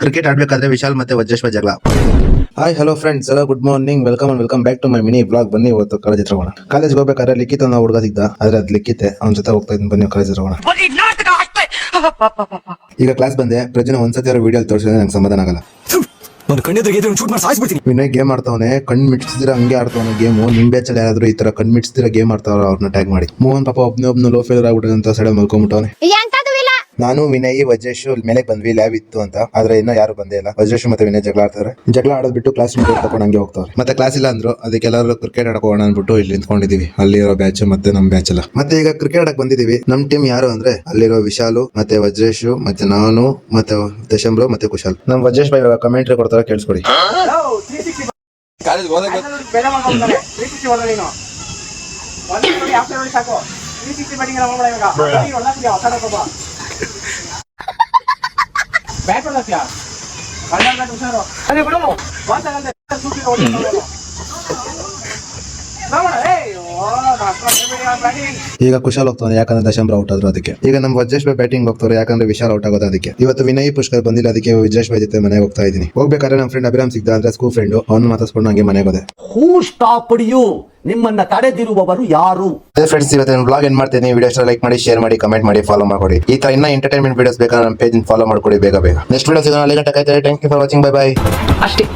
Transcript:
Cricket ಆಡ್ಬೇಕಾದ್ರೆ Vishal ಮತ್ತೆ ವಜ್ರೇಶ್ವರ್ ಜಗಳ. Hi hello friends, ಎಲ್ಲ good morning, welcome back to my mini blog. ಬನ್ನಿ ಇವತ್ತು ಕಾಲೇಜ್ ಹತ್ರ ಹೋಗೋಣ. ಕಾಲೇಜ್ಗೆ ಹೋಗ್ಬೇಕಾದ್ರೆ ಲಿಖಿತ್ ಅನ್ನೋ ಹುಡುಗ ಸಿಗ್ದ, ಆದ್ರೆ ಅದ್ ಲಿಖಿತೆ ಅವ್ನ ಜೊತೆ ಹೋಗ್ತಾ ಇದ್ದೀನಿ. ಬನ್ನಿ ಕಾಲೇಜ್ ಹತ್ರ ಹೋಗೋಣ. ಈಗ ಕ್ಲಾಸ್ ಬಂದೆ. ಪ್ರತಿನ ಒಂದ್ಸತಿ ಅವ್ರ ವಿಡಿಯೋ ತೋರಿಸಿದ್ರೆ ನಂಗೆ ಸಮಾಧಾನ ಆಗಲ್ಲ. ವಿನಯ್ ಗೇಮ್ ಆಡ್ತಾವನೆ, ಕಣ್ ಮಿಟ್ಸಿದ್ರೆ ಹಂಗೆ ಆಡ್ತಾವನೆ ಗೇಮು. ನಿಮ್ ಬ್ಯಾಚಲ್ಲಿ ಯಾರಾದ್ರೂ ಈ ತರ ಕಣ್ ಮಿಟ್ಸಿದ್ರೆ ಗೇಮ್ ಆಡ್ತಾವ್ರ ಅವ್ರನ್ನ ಟ್ಯಾಗ್ ಮಾಡಿ. ಮೋಹನ್ ಪಾಪ ಒಬ್ನು ಲೋ ಫೇಲ್ ಆಗ್ಬಿಟ್ಟಂತ ಸೈಡ್ ಮಲ್ಕೊಂಡ್ಬಿಟ್ಟವನೆ. ನಾನು ವಿನಯ್ ವಜ್ರೇಶ್ ಮೇಲೆ ಬಂದ್ವಿ, ಲ್ಯಾಬ್ ಇತ್ತು ಅಂತ. ಆದ್ರೆ ಇನ್ನೂ ಯಾರು ಬಂದೇ ಇಲ್ಲ. ವಜ್ರೇಶ್ ಮತ್ತೆ ವಿನಯ್ ಜಗಳ ಆಡ್ತಾರೆ. ಜಗಳ ಆಡೋದ್ಬಿಟ್ಟು ಕ್ಲಾಸ್ ತಗೊಂಡು ಹಂಗೆ ಹೋಗ್ತಾರೆ. ಮತ್ತೆ ಕ್ಲಾಸ್ ಇಲ್ಲ ಅಂದ್ರು, ಅದಕ್ಕೆ ಎಲ್ಲರೂ ಕ್ರಿಕೆಟ್ ಆಡಕ್ ಹೋಗೋಣ ಅನ್ಬಿಟ್ಟು ಇಲ್ಲಿ ನಿಂತ್ಕೊಂಡಿದೀವಿ. ಅಲ್ಲಿರೋ ಬ್ಯಾಚ್ ಮತ್ತೆ ನಮ್ ಬ್ಯಾಚ್ ಎಲ್ಲ. ಮತ್ತೆ ಈಗ ಕ್ರಿಕೆಟ್ ಆಡಕ್ ಬಂದಿದೀವಿ. ನಮ್ ಟೀಮ್ ಯಾರು ಅಂದ್ರೆ ಅಲ್ಲಿರೋ ವಿಶಾಲು ಮತ್ತೆ ವಜ್ರೇಶ್ ಮತ್ತೆ ನಾನು ಮತ್ತೆ ದಶಂಬ್ರು ಮತ್ತೆ ಕುಶಾಲ್. ನಮ್ ವಜ್ರೇಶ್ ಬೈ ಕಮೆಂಟ್ರಿ ಕೊಡ್ತಾರೆ, ಕೇಳಿಸ್ಕೊಡಿ. ಈಗ ಕುಶಾಲ್ ಹೋಗ್ತಾನೆ, ಯಾಕಂದ್ರೆ ದಶಂಬ್ರ ಔಟ್ ಆದ್ರು ಅದಕ್ಕೆ. ಈಗ ನಮ್ ವಜ್ರೇಶ್ ಬೈ ಬ್ಯಾಟಿಂಗ್ ಹೋಗ್ತಾರೆ, ಯಾಕಂದ್ರೆ ವಿಶಾಲ್ ಔಟ್ ಆಗೋದು ಅದಕ್ಕೆ. ಇವತ್ತು ವಿನಯ್ ಪುಷ್ಕರ್ ಬಂದಿಲ್ಲ, ಅದಕ್ಕೆ ವಿಜೇಶ್ ಬೈ ಜೊತೆ ಮನೆಗೆ ಹೋಗ್ತಾ ಇದೀನಿ. ಹೋಗ್ಬೇಕಾದ್ರೆ ನಮ್ಮ ಫ್ರೆಂಡ್ ಅಭಿರಾಮ್ ಸಿಗ್ದ, ಅಂದ್ರೆ ಸ್ಕೂಲ್ ಫ್ರೆಂಡ್. ಅವ್ನು ಮಾತಾಡ್ಸ್ಕೊಂಡು ಹಂಗೆ ಮನೆಗೆ ಹೋದೆ. ನಿಮ್ಮನ್ನ ತಡೆದಿರುವವರು ಯಾರು? ಫ್ರೆಂಡ್ಸ್, ಇವತ್ತು ಬ್ಲಾಗ್ ಏನ್ ಮಾಡ್ತೀನಿ, ವಿಡಿಯೋ ಲೈಕ್ ಮಾಡಿ, ಶೇರ್ ಮಾಡಿ, ಕಮೆಂಟ್ ಮಾಡಿ, ಫಾಲೋ ಮಾಡಿ. ಈ ತರ ಇನ್ನ ಎಂಟರ್ಟೈನ್ಮೆಂಟ್ ವಿಡಿಯೋಸ್ ಬೇಕಾದ್ರೆ ನಮ್ಮ ಪೇಜ್ ಫಾಲೋ ಮಾಡ್ಕೊಡಿ ಬೇಗ. ನೆಕ್ಸ್ಟ್ ವಿಡಿಯೋ ಸಿಗೋಣ. ಅಲ್ಲಿ ಗಂಟೆ ಕಾಯ್ತಾರೆ. Thank you for watching. Bye bye. ಅಷ್ಟೇ.